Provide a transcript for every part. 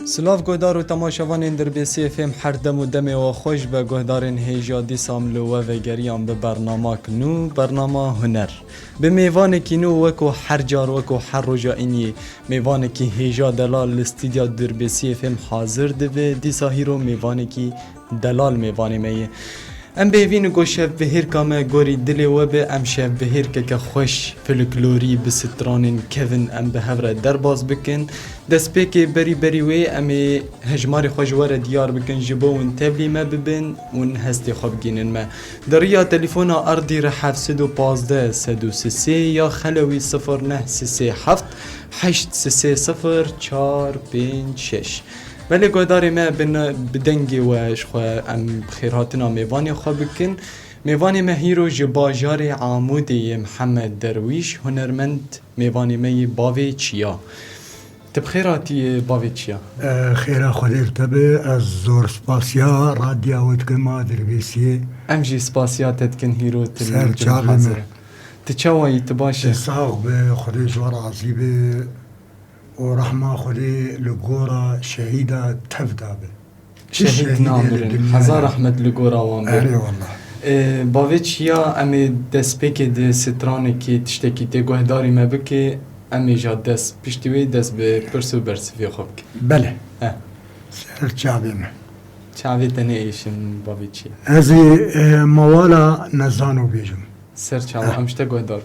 سلاف گهدار و تماشاوان در بی سی اف ام هر دم و دم و خوش به گهدارین هیجا دیسام لو و گریان به برنامه کنو برنامه هنر به میوان کی نو وکو هر جار وکو هر روزا اینی میوان کی هیجا دلال استودیو در بی سی اف ام حاضر ده دیسا هیرو میوان کی دلال میوان میه ام بیوین گوشه بهیر کامه گوری دلی و به امشه بهیر که خوش فلکلوری بسترانین کوین ام به هفره در باز بکن دست پیک بری بری وی امی هجماری خوشوار دیار بکن جبو ون تبلی ما ببین ون هستی خواب گینن ما دریا تلفون اردی ره 715 133 یا خلوی 0937 830 456 ولی گوداری ما بدنگی وش خو ام خیراتنا میوانی خو بکن میوانی ما هیرو جباجار عامودی محمد درویش هنرمند میوانی ما باوی چیا تب خیراتی باوی چیا خیره خودیر تبه از زور سپاسیا رادیا وتکما دربیسی ام جی سپاسیاتت کن هیرو سر چاقمه تچوایی تباشه ساق به خودی جوار عزیبه و رحمه خودی لگورا شهیده تفدا به شهید نامرین هزار رحمت لگورا وامبر اری والله باوی چیا امی دست پیک ده سترانه که تشتکی تی گوهداری ما بکی امی جا دست پشتوی دست به پرس و برسفی خوب که بله سر چاقمه چاوی تنه ایشن باوی چیا ازی موالا نزانو بیجم سر چاوی همشته گوهدار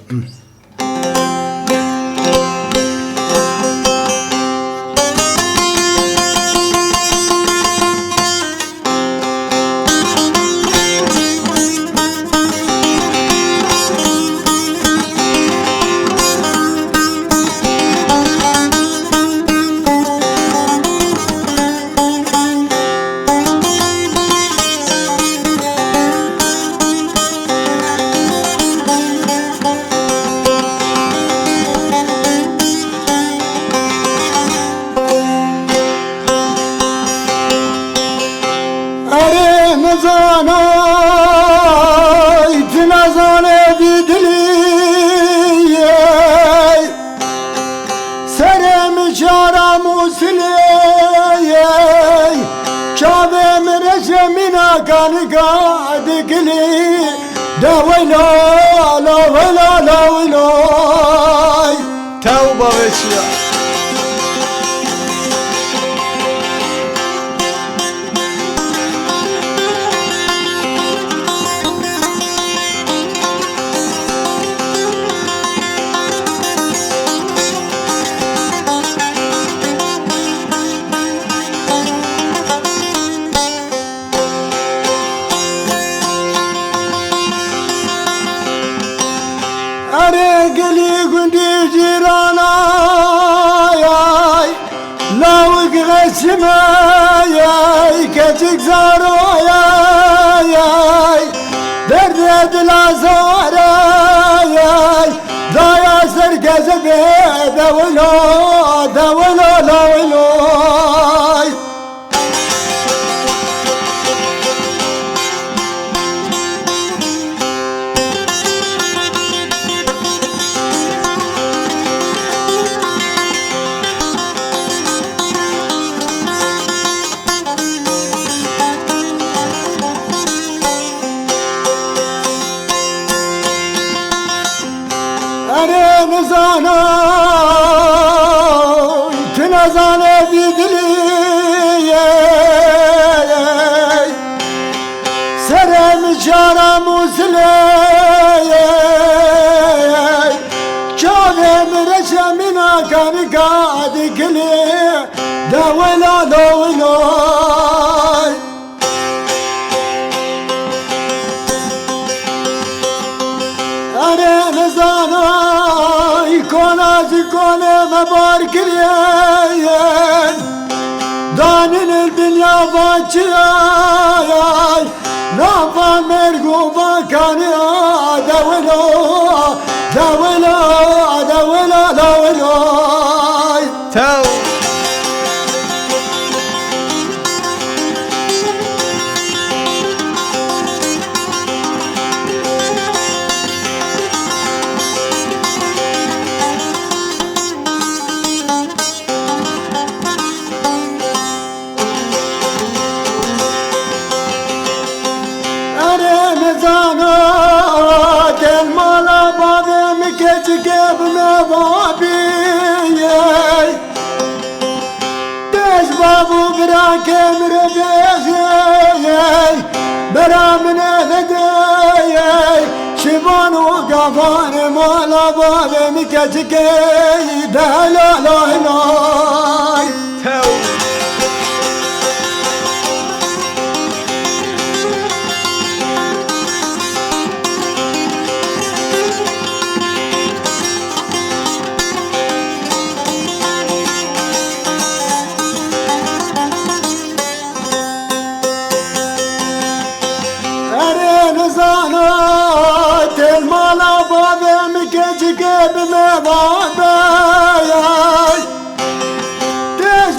كجك بمضابي دش بابو براك مربيخي برا من هدايا شبان وقفان مالا باب مكجك لا لا لا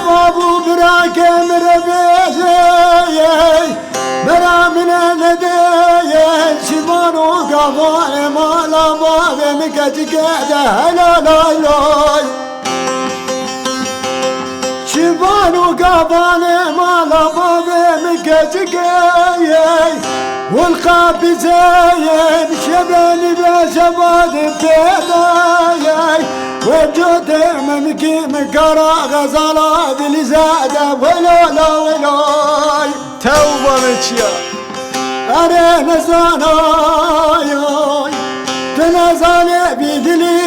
بابو براك مربيخي برا من الندي شبان وقفان مالا باب مكجك لا لا لا شبان وقفان مالا باب مكجك والقاب زين شباني بشباد بيداي وجود ممكي مكرا غزالة بالزادة ولا لا ولا توبة متشيا أنا نزانا تنزاني بدلي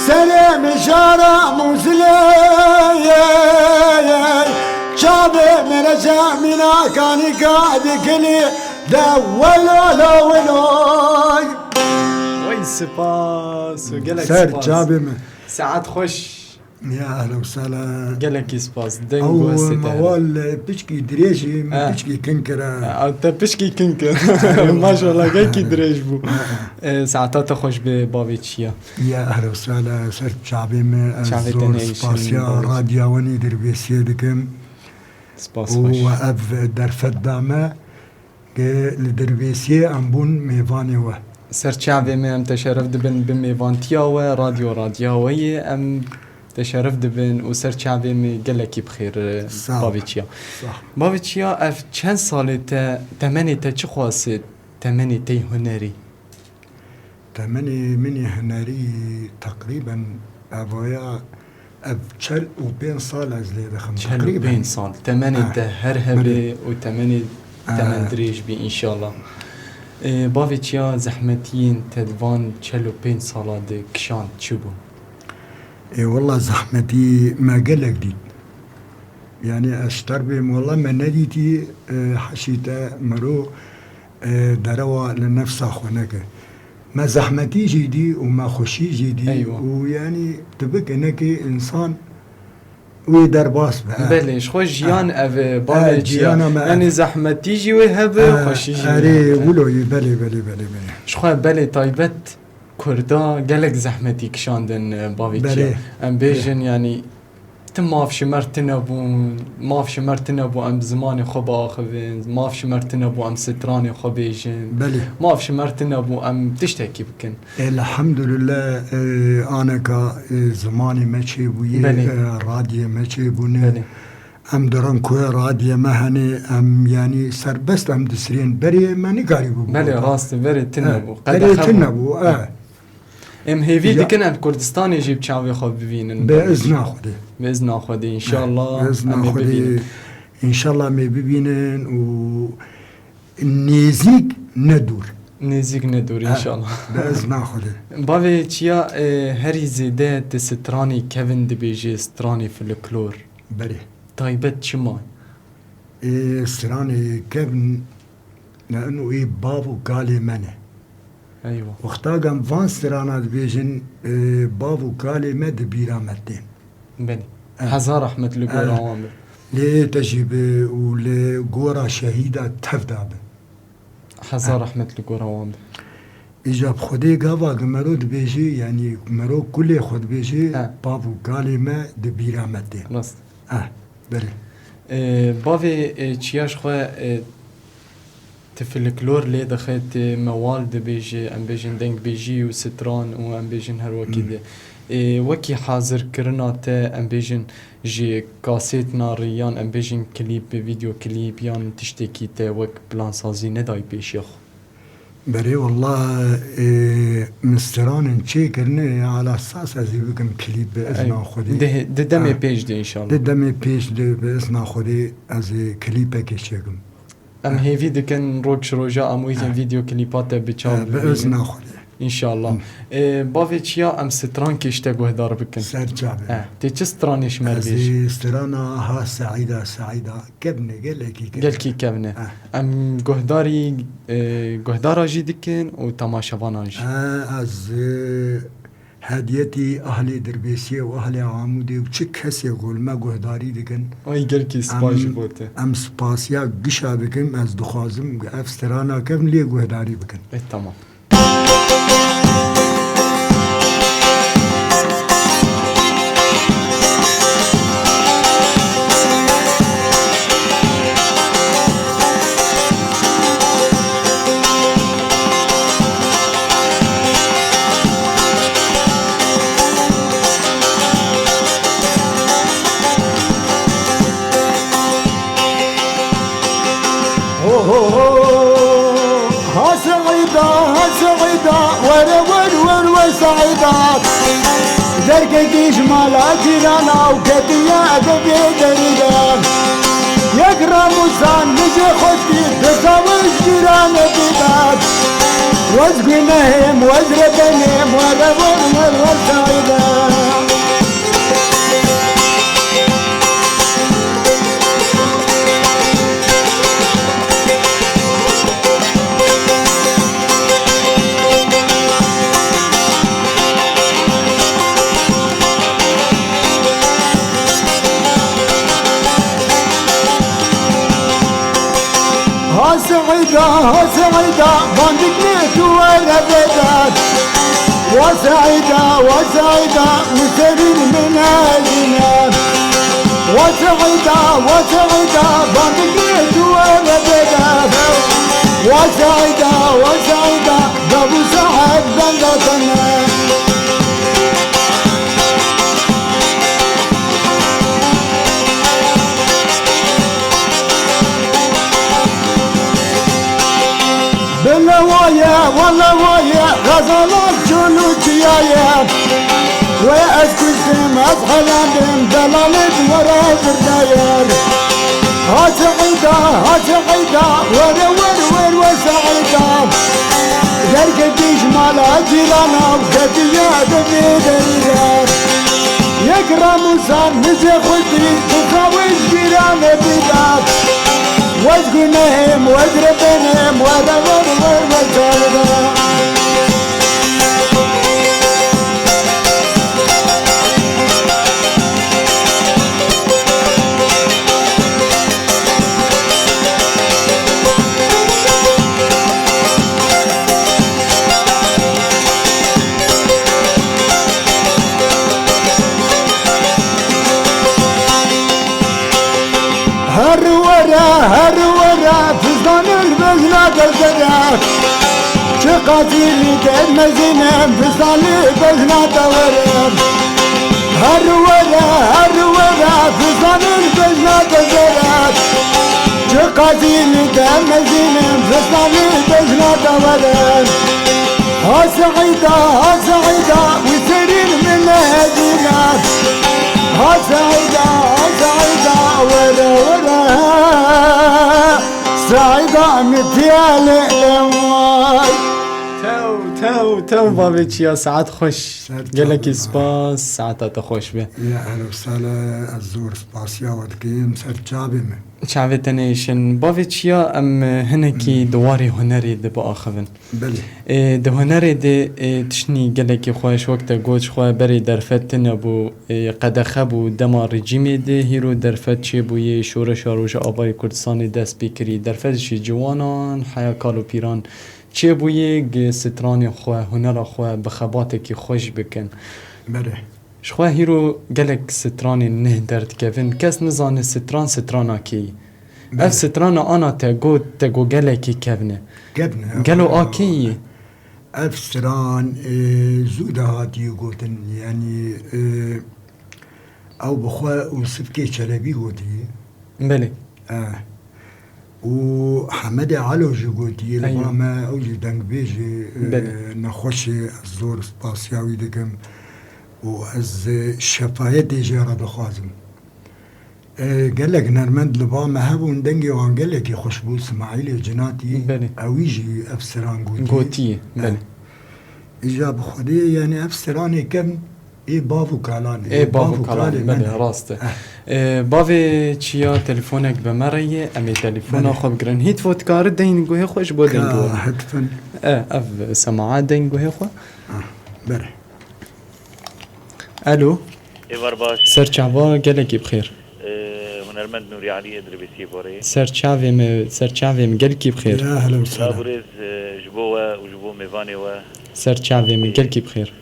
سلام شارع مسلي شابي من جامنا كان قاعد كلي لا ولا لا ولا وين سباس وقالك سر سباس جابي ساعات خوش يا اهلا وسهلا قالك سباس دنجو أول هسه موال بشكي دريجي ما بشكي كنكرة انت بشكي كنك ما شاء الله قاكي دريج بو ساعتها خوش ببابي تشيا يا اهلا وسهلا سر شعبي من شعبي زور تنعيش سباسيا من بابي. راديا وني دربيسي دكم سباس خوش وأب درفت دامه لدربيسي أمبون ميفاني و سر شعبي من ام تشرف دبن بميفانتياوه راديوي ام تشرف دبن وسر شعبي من قالك بخير صح. بابي تشيا صح بابي تشيا اف چند ساله تمني چه خواست تمني تي هنري تمني مني هنري تقريبا أبويا أب تشل وبين صال أزلي دخم تقريبا بين سال تمني هرهبه وتمني تمن دريج بي ان شاء الله بابي تشيا زحمتين تدوان چلو بين ساله ده كشان چبو إيه والله زحمتي ما قلق دي يعني أشتر بهم والله ما نديتي حشيتا مرو دروا لنفس أخونك ما زحمتي جيدي وما خوشي جيدي أيوة. ويعني تبك انك انسان ويدر باس بقى بلش خوش جيان او بابي تشيا جيانا ما يعني زحمتي جي وهبه خوشي جي اري ولوي بلي شخواه بله تايبت كردا قالك زحمتي كشاندن بابي بله. تشيا ام بيجن يعني تم ماف شمرتنا بو ام زماني خو باخذين ماف شمرتنا بو ام ستراني خو بيجن بلي ماف شمرتنا بو ام تشتكي بكن الحمد لله انا كزماني ماشي بوي بله. راديو ماشي بوني بله. ام درن كوي راديو مهني ام يعني سربست ام دسرين بري ما نقاري بو بله راست بري تنبو بري تنبو ام هيفي دكن ام كردستان يجيب شاوي خو ببينن بإذن أخذي باذن اخذي ان شاء الله بإذن أمي أخذي ببينن. إن شاء الله ما ببينن ونيزيك ندور نزيق ندور ان شاء الله بإذن أخذي بابي تشيا هري زيدة تستراني كيفن دبيجي ستراني في الكلور بري طيبت شما سراني كيفن لأنه بابو قالي منه ايوه وقتا قام فان سرانات بيجن بابو قالي ما دبيرا مدين بني حزار احمد لقور عوامل ليه تجيب ولقورا شهيدة تفداب حزار احمد لقور عوامل إجاب خدي قابا مرود بيجي يعني مرو كل خد بيجي بابو قالي ما دبيرا مدين راست بري بابي تشياش خواه تفلكلور لي دخلت موال دبيجي ام بيجن دنگ بيجي وستران و ام بيجن هر وكي دي وكي حاضر كرنا تا ام بيجن جي كاسيت ناريان ام بيجن كليب فيديو كليب يان تشتكي تا وك بلان سازي نداي بيش يخ بري والله مستران چه کرنه على اساس از بگم کلیپ به اذن خودی ده دم پیش ده انشالله ده دم پیش ده به اذن خودی از کلیپ که چگم ام هیوی دکن روکش روژا ام ویزن ویدیو کلیپات بچاو به اذن خودی انشالله باوی چیا ام ستران کشته گوهدار بکن سر جابه تی چه سترانش مرویش؟ از سترانا ها سعیده کبنه گل کی کبنه ام گوهداری گوهدار آجی دکن و تماشاوان آجی از هدیتی اهل دربیسیه و اهل عمودی و چه کسی گل ما گوهداری دکن آی گل کی سپاش بوده ام سپاسیا گشا بکن از دخوازم اف سترانا کبن لی گوهداری بکن تمام سعيدات درقيش مالا جيرانا وقتيا دبي دريدان يقرا موسان نجي خدي بزاوج جيرانا بيدات وزقناهم وزربنهم وربون والسعيدات سعيدة باندك نيت وانا بدات وسعيدة وسرين من الجنان وسعيدة باندك نيت وانا بدات وسعيدة دابو سعد بندتنا والله ويا غزلات جلوتيايا واسكتم اصحلان دلالت ورا زردايا هاتعيدا ور وسعيدا درقديش مالا جيرانا وقتيا دبيدريا يقرا موسى نزي خدي تساويش جيرانا بيدات وزقناهم وزربنهم ورور وزارنا هر ورا فزدان البزنا دزنا شقاتيلي كمزنا فزدان البزنا دورا هر ورا فزدان البزنا دزنا شقاتيلي كمزنا فزدان البزنا دورا ها سعيدة وسرين من هدينا ها سعيدة ورا سعيدة متيالي لماي تو بابي چيا ساعت خوش قالك سباس ساعتها خوش به يا اهلا وسهلا الزور سباسيا ودكيم سر جابي من شعبي تنيشن بابي چيا ام هنكي دواري هنري دي بآخذن بلي ده هنري دي تشني قالك خوش وقت قوش خواه بري درفتن ابو قدخه بو دما رجيمي دي هيرو درفت چي بو يه شورش آروش آبای کردستان دست بکری درفتش جوانان حیاکال و پیران چه بویه ستران خواه هنر خواه بخباته که خوش بکن بله شخواه هیرو گلک ستران نه درد کفن کس نزانه ستران کی اف ستران آنا تگو گلکی کفنه گلو آکی اف ستران زوده هاتی گوتن یعنی او بخواه و سبکه چلبی گوتی بله و حمد علو جگوتی أيوة. لما اوجی دنگ بیجی بله. نخوشی از زور سپاسیاوی دکم و از شفایت جارا دخوازم قالك نرمند لبا ما هبون دنگي وان قالك خوشبو اسماعيل جناتي بله. اويجي افسران قوتية بله اجاب خدي يعني افسراني كم اي بافو كالان ايه بافو كلام بله راسته بافي چیا تلفونك بمريه امي تلفونه خب گرن هیت فوت کار دین گوه خوش بودن گوه هتفن اف سماعات دین گوه خو بله الو ايوار باش سر چاوا گلکی بخیر هنرمند نوري علي ادربيسي بوري سر چاویم گلکی بخیر يا اهلا لا وسهلا بوريز جبوه وجبو ميفاني و سر چاویم گلکی بخیر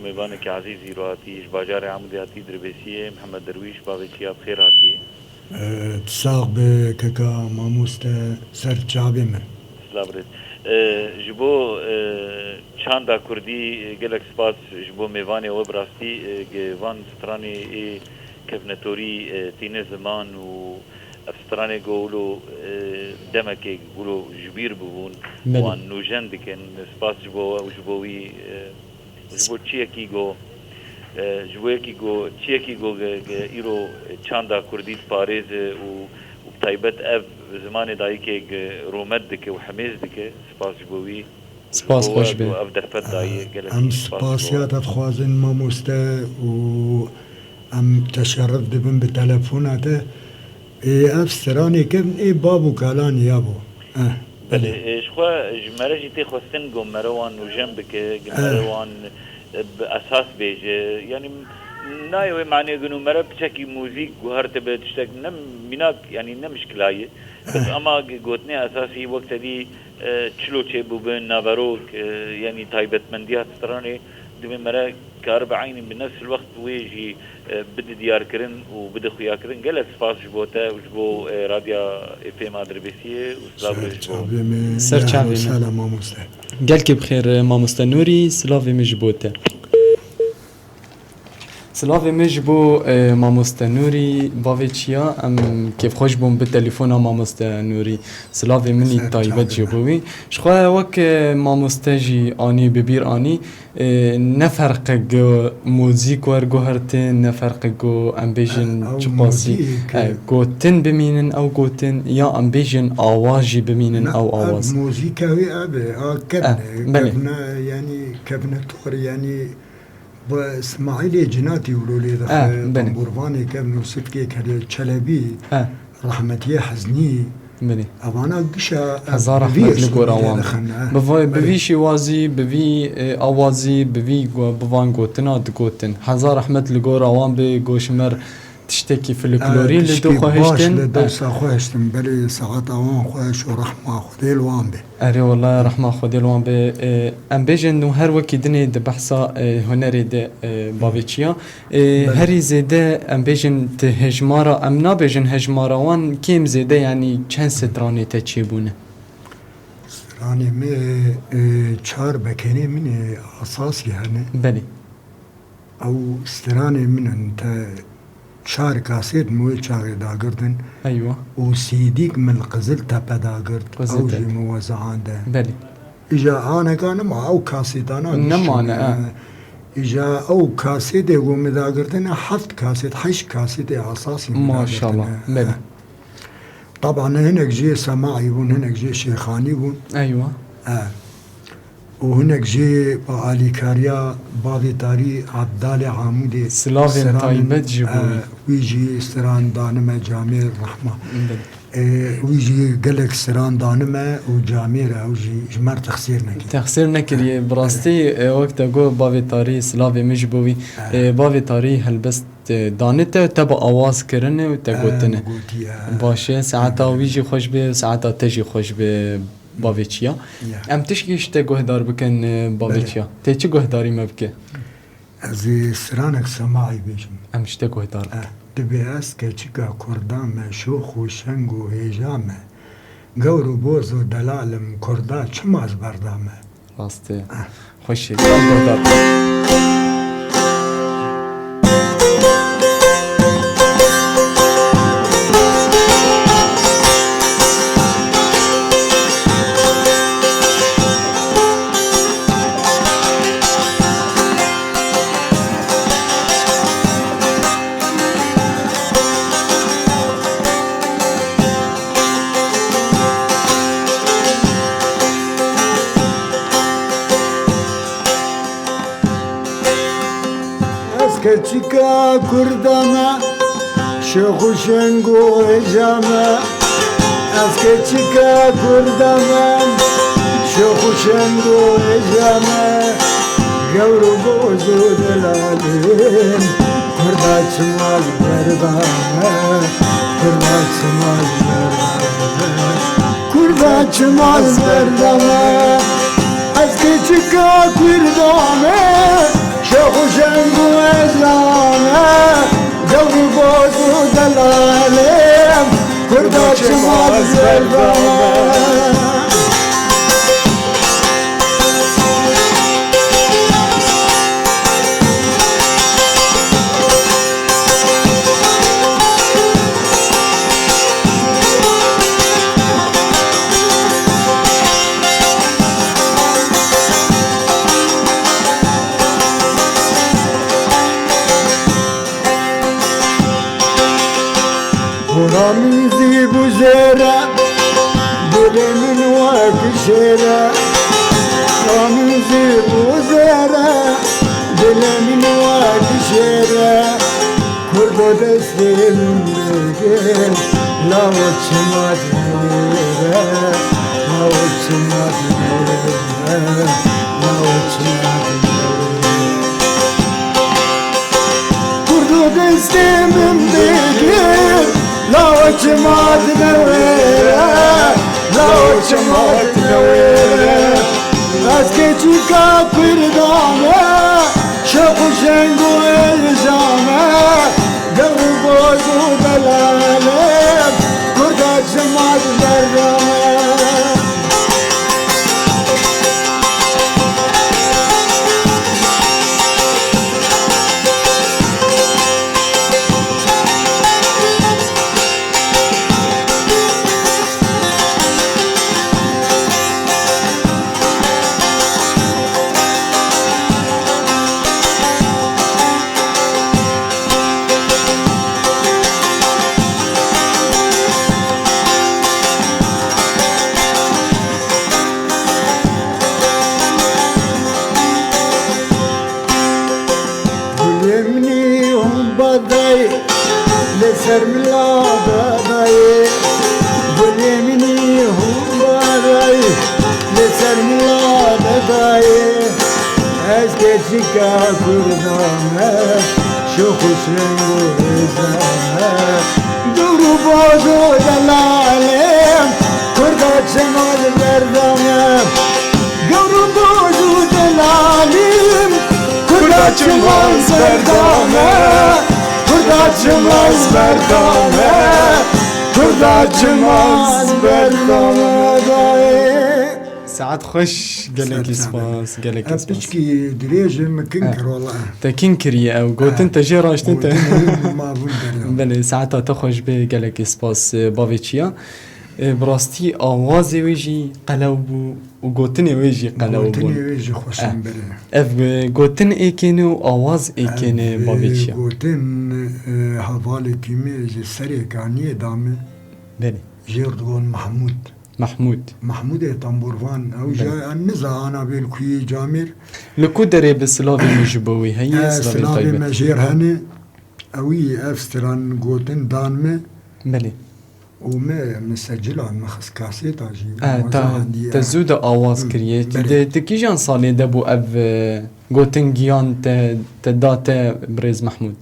ميفاني كعزيزي رواتي جباجاري عمودي هاتي دربيسي محمد درويش باغيتيا بخير هاتي تساق بككا ماموستا سر جابي من لا بوريز جبو چاندا كردي قالك سباس جبو ميفاني و براستي جوان ستراني كفنتوري تيني زمان و افستراني قولوا دمك قولوا جبير ببون وان نوجن دكن سباس جبو وجبوي جبو تشيكي جو جبوكي جو تشيكي جو ايرو چاندا كرديت باريز و بتايبت اف زمان دايك رومد دك وحميز دك سباس جبوي سپاس خوش به اف درفت داي ام سپاسيات اتخوازن ماموستا و ام تشرف دبن بتلفوناته افسراني كم اي بابو كالان يابو بله شخوا جمره جيتي خوستن قوم مروان وجنبك مروان بأساس بيج يعني نايوه معني قنو مرة بشكي موزيك وهرت بتشتك نم مناك يعني نمشكلاية بس اما قوتني اساسي وقت دي تشلو چه بوبن نابروك يعني تايبت منديات ستراني دمي مرة كار بعيني بنفس الوقت ويجي بدي ديار كرن وبدي خويا كرن قال سباس جبوتا وجبو راديو اف ام ادربيسيه وسلام جبو سر چاوي سلام ماموستا گلکی بخیر ماموستا نوری سلاوی مجبوته سلاوی مجبو ماموستا نوری باوی چیا ام کیف خوش بوم به تلفن ماموستا نوری سلاوی منی تایبت جبوی شخواه وک ماموستا جی آنی ببیر آنی نفرق جو موزیک ورگو هرتن نفرق جو ام بیجن چپاسی گوتن بمینن او گوتن یا ام بیجن آواجی بمینن او آواز موزیکاوی ابه كبنة يعني كبنة طور يعني باسماعيلي جناتي ولولي دخل بورفاني كبنة وسكي كده چلبي رحمتي حزني بله اوانا قشا هزار احمد لگور آوان بوی شوازی بوی آوازی بوی بوان گوتنا دگوتن هزار احمد لگور آوان به گوشمر تشتكي فلكلوري لدو خواهشتن لدو خواهشتن بلي ساعات اوان خواهش ورحمة خدي الوان به اري والله رحمة خدي الوان به ام بيجن انه هر وكي دني ده بحثا هنري ده بافيتشيا هري زيده ام بيجن هجمارا ام نابيجن هجمارا وان كيم زيده يعني چند ستراني تچيبونه ستراني مي چار بكيني من اساسي هنه بلي او ستراني من انت چار کاسید موی چاقی داگردن ايوه و سیدیک من قزل تپا داگرد او جی موزعان ده بله اجا آنه کانما او کاسیدانا نمانه اجا او کاسید و مداگردن 7 کاسید 8 کاسید اساسی ما شاء الله بله طبعا هناك جي سماعي بون هناك جي شيخاني بون ايوه وهناك جي علي كاريا بابي تاري عبدالي عامودي سلافين طيبت جبوي ويجي استران دانما جامع الرحمة ويجي قالك استران دانما وجامع ويجي جمار تخسير نكري براستي وقت اقول بابي تاري سلافي مجبوي بابي تاري هلبست دانته تبا آواز کرنه و تگوتنه باشه ساعتا ویجی خوش به ساعتا تجی خوش به باویچیا ام تشکیش ته گهدار بکن باویچیا ته چی گهداری مبکه از سرانک سماعی بیشم امش ته گهدار دبی است که چیکا کردام شوخ و شنگ و هیجامه گور و بوز و دلالم کردا چما از بردامه راسته خوشی گهدار keçika kurdama Şoku şengu ejama Az keçika kurdama Şoku şengu ejama Gavru bozu delalim Kurda çımaz merdana Kurda çımaz merdana Kurda çımaz merdana Az keçika kurdama Şoku şengu ejama Gavru bozu delalim Kurda çımaz merdana Ramizi bu zera Dilimin vakşera Ramizi bu zera Dilimin vakşera Kurdo destim gel La uçma dile La uçma dile La uçma dile Kurdo destim gel La uçma dile La uçma dile Az keçika kurdama Şoku şengu elzama Gavru bozu delalim Kurda çımaz merdana Sermila badai Bulemini humbarai Le sermila badai Ez keçika kurdame Şoku şengu ezame Duru bozu delalim Kurda çemal merdame Gavru bozu delalim Kurda çemal merdame Kurda çımaz merdane Kurda çımaz merdane ساعات خوش قالك سباس قالك سباس أبتشكي دريج مكين كرولا تكين كريه او قلت انت جيراش انت ما بودر بله ساعتها تخوش به قالك سباس بافيتشيا براستي آوازي ويجي قلوبو وقوتني ويجي قلوبو قوتني ويجي خوشم بره اف قوتن ايكيني وآواز ايكيني بافيتشيا قوتن حوالي كيمي جي سري كانيه دامي بله جيردون محمود محمود طنبوروان او جا النزا انا بالكوي جامر لكو دري بسلافي مجبوي هي سلافي سلافي طيبة مجير هني اوي افستران قوتن دانمي بله وما مسجلة مخص كاسيت اجي تزود آواز كريه تكي جان صالي دبو اف قوتن جيان تدات بريز محمود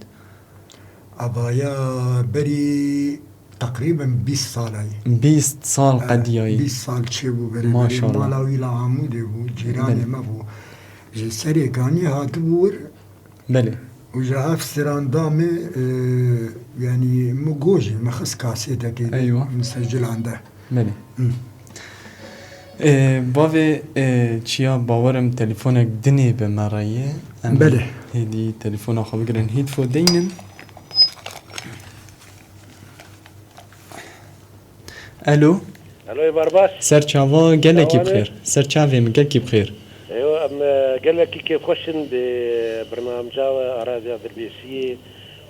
ابايا بري تقريبا 20 سال 20 سال قدياي 20 سال تشيبو بري ما شاء الله. مالاوي لا عمودي بو جيراني بله. ما بو جي سري كاني هاتبور بله وجا افستران دامي يعني مجوجي مخص كاسيت اكيد أيوة. مسجل عنده بله باوی چیا باورم تلفونک دنی به مرایه بله. هدی تلفون آخو بگرن هید فو دینن الو الو يا برباش سرچاوا گلکی بخیر سرچاوی مگلکی بخیر ايوه قال لك كيف خشن ببرنامج اراضي دربيسيه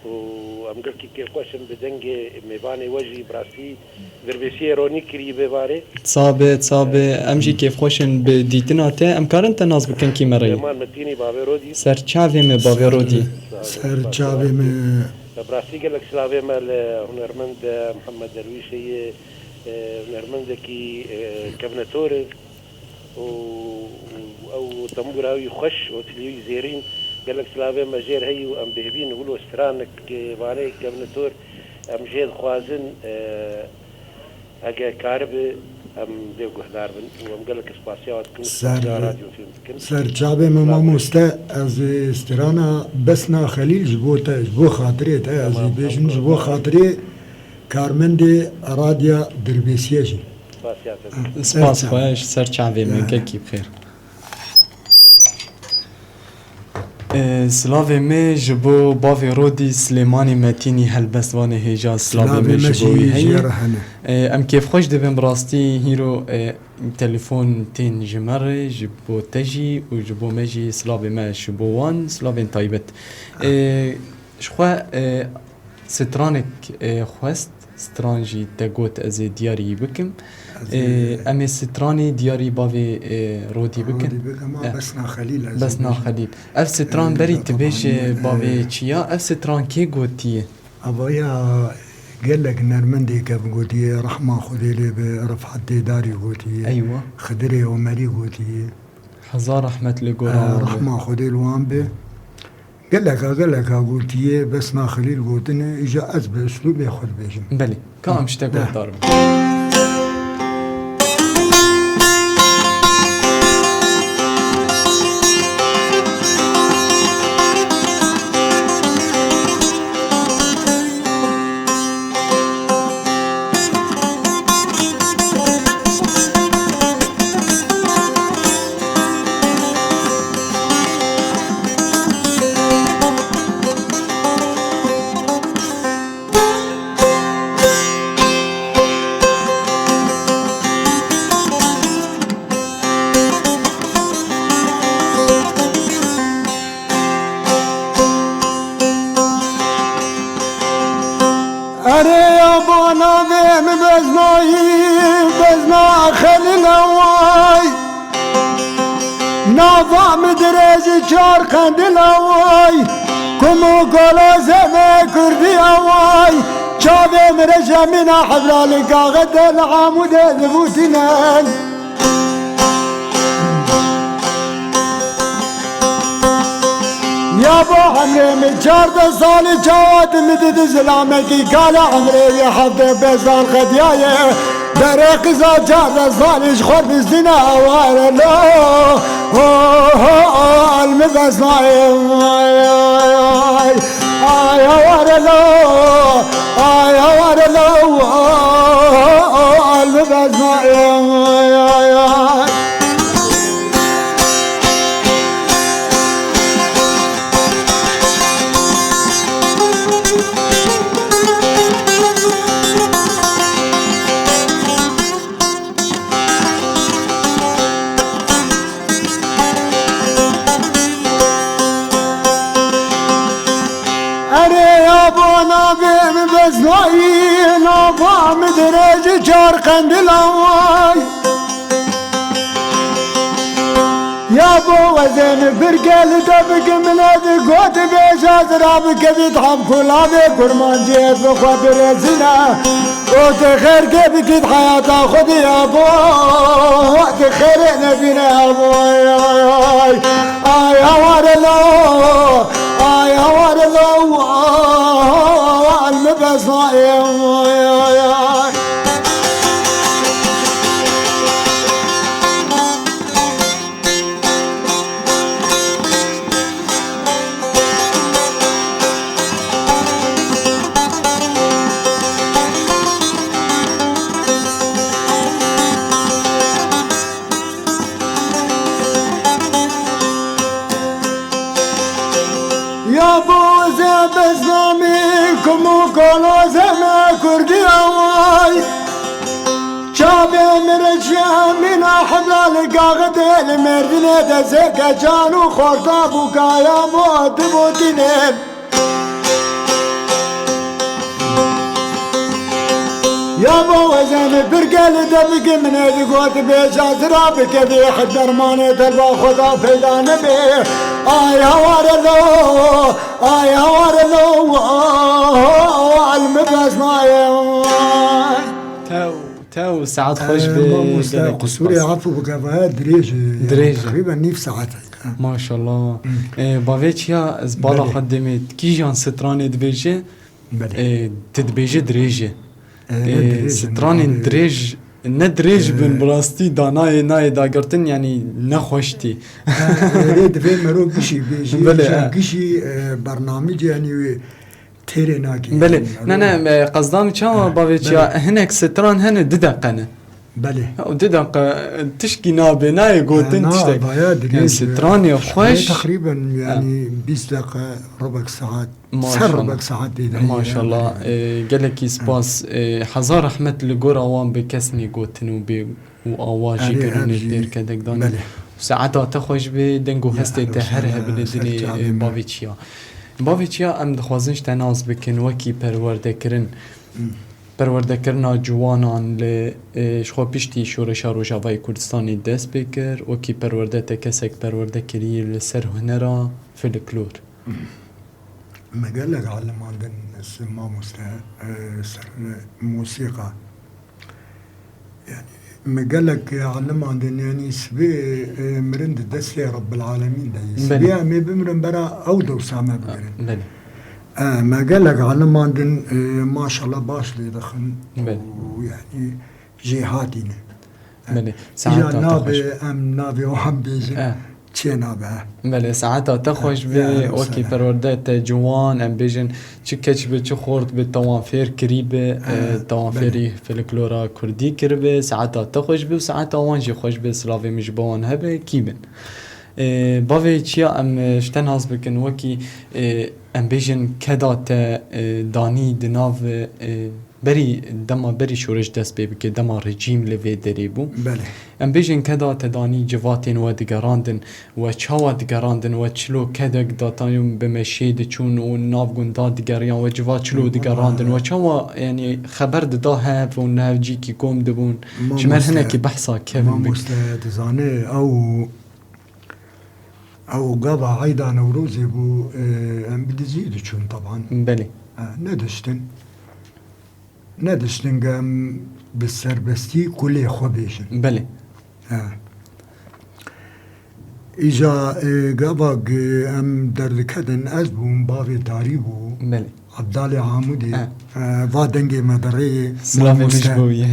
وام قلت كي خوشم بدنج ميباني وجهي براسي دربسي روني كري بباري صابه امجي كيف خوشن بديتنا تا امكارن تناز بكن كي مري زمان متيني بابيرودي سر چاوي مي بافيرودي سر چاوي من براسي قال لك سلافي مال هنرمند محمد درويش هي هنرمند كي كابناتور او تموراوي خش وتليوي زيرين قال لك سلافي ماجير هي وام بهبين يقولوا استرانك بالي كابناتور ام جيد خوازن اجا كارب ام ديو قهدار وام قال لك سباسيات كل راديو فيلم سر چاوي من ماموستا از استرانا بسنا خليل جبو خاطري تا از بيجن جبو خاطري كارمندي راديو دربيسيجي سپاس خوش سر چاوي من كي بخير سلاوی می جبو باوی رودی سلیمانی متینی هلبستوانه هیجا سلاوی می جبوی هی ام کیف خوش دبیم براستی هیرو تلفون تین جمره جبو تجی و جبو مجی سلاوی می جبو وان سلاوی تایبت شخوا سترانک خواست سترانجی تگوت از دیاری بکم امی سترانی دیاری باوی رودی بکن بسنا خلیل اف ستران بری تبیش باوی چیا اف ستران کی گوتیه اویا قال لك نرمندي كيف قوتي رحمة خذي لي برفعت داري قوتي ايوه خدري ومري قوتي هزار رحمة لقرا رحمة خذي الوان قال لك قوتي بسنا خليل قوتنا اجا از باسلوب ياخذ بيجم بلي كام اشتغل ضرب چار خندل آوای کمو گلا زمه کردی آوای چاوه مره جمین حبرال کاغد العامود ذبوتنان یا با عمره من 14 سال جواد مدد زلامه کی کالا عمره یه حفظه بزال خدیایه در قضا 14 سالش خورد بزدنا آوار الله المبسناي آي ورلو آي ورلو المبسناي چار قندل آوای یا بو وزن برگل دب گمناد گوت بیشاز راب کبید هم کلاب کرمان جیت بخواد رزینا اوت خیر که بکید حیاتا خودی یا بو وقت خیر نبینا یا بو آی آوارلو آی آوارلو المبسائی کمو کلو زمه کردی آوای چابه مرچه مینا حبلال قاقد المردنه دزه جانو خورده بو کایا بود بودینه يا بو وزن برقل دبق من القوت بيشا زرابك ذي حدر ماني تربى خدا فيدا نبي هوار لو المباس ماي تو ساعات خوش قصوري عفو بقفاها دريج تقريبا نيف ساعتها ما شاء الله بافيتشيا زبالا خدمت كي جان ستراني دبيجي تدبيجي دريجي ستراني دريج ندريج بن براستي داناي ناي داغرتن يعني نخوشتي دفي مرو بشي بيجي بشي برنامج يعني تيريناكي بله نه قصدام چا بافيتشيا هناك ستران هن ددقنه بله وددق تشكي نابناي قوتن تشتك ستراني خوش تقريبا يعني 20 دقيقة ربع ساعات ربع ساعات ما شاء الله قالك سباس حزار رحمة لقور اوان بكسني قوتن وآواجي كروني دير كدك داني ساعتها تخوش بدنگو هسته تهره بلدني بافيتشيا ام دخوازنش تناز بكن وكي پرورده کرنا جوانان شخوا پیشتی شورش روجاوای کردستانی دست بکر و کی پرورده تکسک پرورده کری لسر هنرا فلکلور مقالك علم عندن سما سر موسيقى يعني مقالك علم عندن يعني سبي مرند دسلي رب العالمين ده سبي مي بمرن برا او دو سامع بمرن ما قال لك علم عندن ما شاء الله باش لي دخن ويعني جهاتنا بله ساعتها نابي ام نابي وهم بيجي تشي نابي بله ساعتها تخوش بي اوكي پروردت جوان ام بيجن چكچ به چ خورد به توانفير كريبه توانفيري فلكلورا كردي كربه ساعتها تخوش بي وساعتها وانجي خوش بي سلاوي مجبان هبه كيبن بافيتشيا ام شتناز بكن وكي ام بيجن كدات داني دناف بري دما بري شورج دست بك دما رجيم لوي دريبو بله ام بيجن كدات داني جواتين ودگراندن و چاوا دگراندن و چلو كدك داتايم بمشيد چون و ناف گوندا دگريان و جوات چلو دگراندن و چاوا يعني خبر دها و ناجي كي كوم دبون شمال هناك بحثا كيف مستدزانه او قضى عيدا نوروزي بو ام بدزيد شون طبعا بلي ندشتن قام بالسربستي كل خبيشن بلي اجا قضى ام دردكدن ازبون بافي تاريبو بلي عبدالي عامودي فادنجي مدري سلامي مجبوي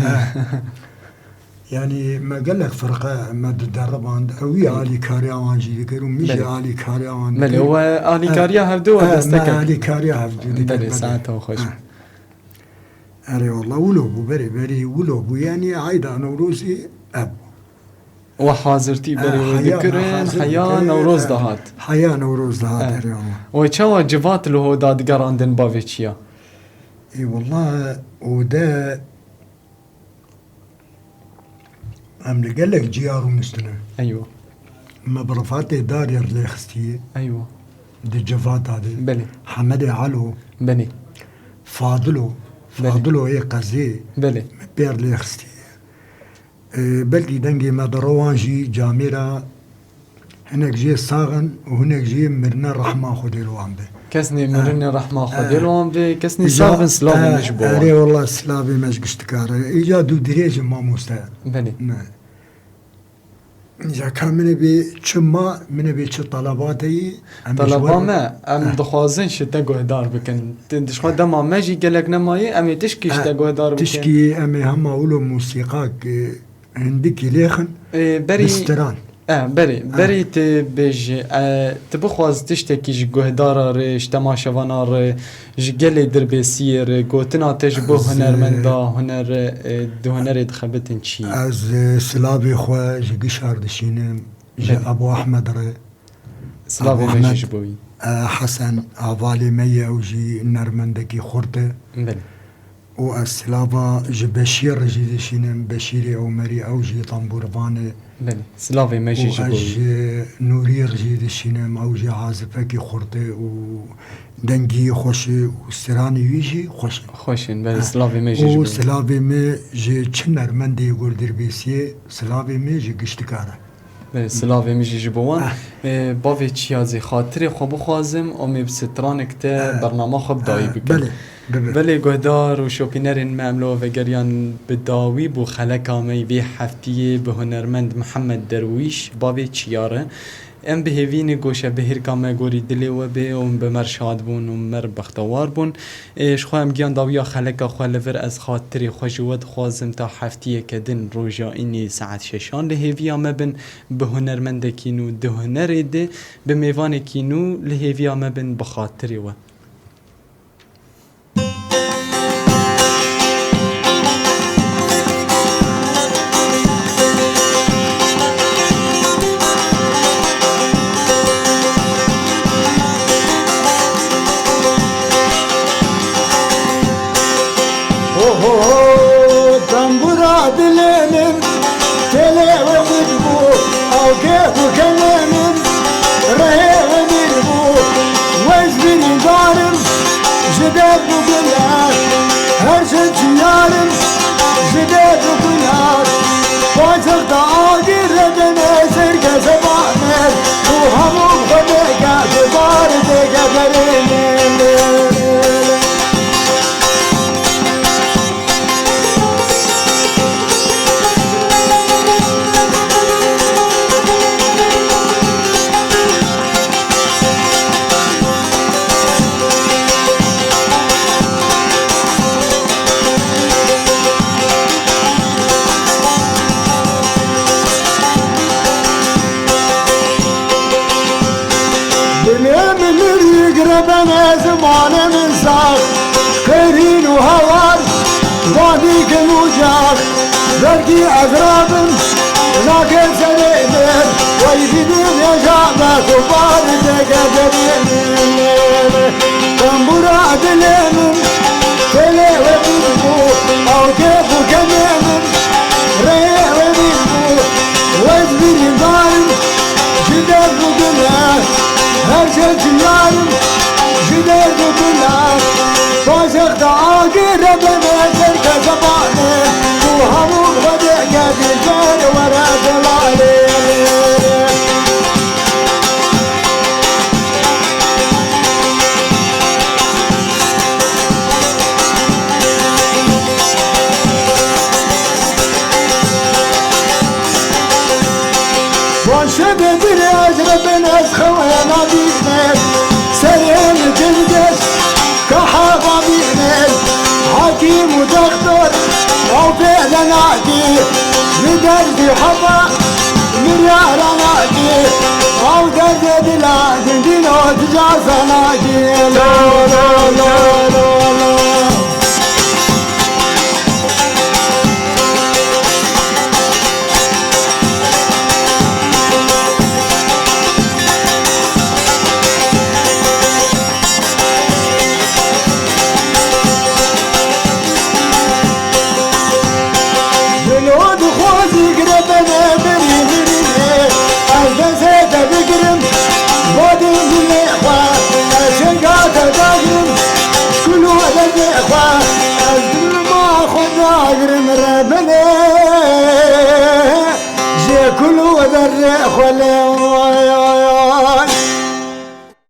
يعني ما قال لك فرقة ما تدرب عند أوي علي كاريا وانجي ذكروا ميجي علي كاريا وان بله هو علي كاريا هفدو ما علي كاريا هفدو بله ساعته وخش أري والله ولوبو بري ولوبو يعني عيدا نوروزي أب وحاضرتي بري وذكرين حياة نوروز دهات حياة نوروز دهات أري والله وشوا جفات له هو داد قراندن بافيتشيا اي والله وده ام قال لك جيارو مستنا ايوه مبرفاتي دارير ليخستي ايوه دي جفات هذه بلي حمدي علو بلي فاضلو اي قزي بلي بير ليخستي بلدي دنجي مدروانجي جاميرا هناك جي صاغن وهناك جي مرنا رحمة خديرو عم به كسني مرنا رحمة خديرو عم به كسني صاغن سلافي مجبور اري والله سلافي مجقشتكار ايجادو دريج ما مستعد بلي إذا كان من بي شما من بي شو طلباتي طلبامه ام دخوازن شتا قهدار بكن تشخوا دما ماجي قالك نماي ام تشكي شتا قهدار بكن تشكي ام هم اولو موسيقاك عندك ليخن بري مستران بري تبج تبخواز تشتكي جهدار ريش تماشوانا ري جقلي دربسير قوتنا تجبو هنرمندا هنر دو هنر دخبتن شي از سلابي خوا جقشار دشينم ابو احمد ري سلابي مجبوي حسن عبالي مية وجي نرمندكي خورته بلي و السلافا جي بشير جي دشينم بشير عمري او جي طنبورباني بله سلاوی مجی و جبوی اج نورير جي دشينم او جي عازفكي خورتي و دنگي خوشي و سراني يجي خوشي خوشین بله سلاوی مجی و جبوی سلافي مي جي چنر من دي گور دربيسيه سلافي مي جي گشتكاره بله سلاوی مجی جبوان باوی چیازی خاطر خوب خوازم امی بسترانک ته برنامه خوب دایی بکن بله بله بله گهدار و شوپینرین معملو و گریان بداوی بو خلقا می بی هفتیه به هنرمند محمد درویش باوی چیاره ام بهوین گوشه بهیر کامه گوری دلی و به اون به مرشاد بون و مر بختوار بون اش خواهم گیان داویا خلقا خوالور از خاطری خوشوت خوازم تا هفتیه کدن روژا اینی ساعت ششان لهویا مبن به هنرمند کینو ده هنر ده به میوان کینو لهویا مبن بخاطری و تنبورا دلينم تلي ومدبو او كيف كلامم رهي ومدبو وزبني ظالم جداد بقلال هرشت يارم جداد بقلال فازق دعاقر ردنا سرقة زبانر وهمو خدقة بباردك بريني ربنا زمان من صار خيرين وهوار واديك المجار برقي أغراب لكن سنين ويفيدون يا شعبك وباردك قدرين تنبورا دلين تلي وبيبو أو كيف كمين ريح وبيبو وزبيني ظالم جدد وقلال هرشت يارم جدد وقلال فازق دعاقر ربنا سرقة زباني وهمو غدع قادر كان ورا ضلالي وانشب برياج ربنا اسخوانا بيسنر سرين جلدش كحابا بيسنر حكيم ودكتور او فعلا ناكي بدرد حبا مريار ناكي او درد دلاد دينو تجازا ناكي لا لا لا لا لا كل وذر خلوا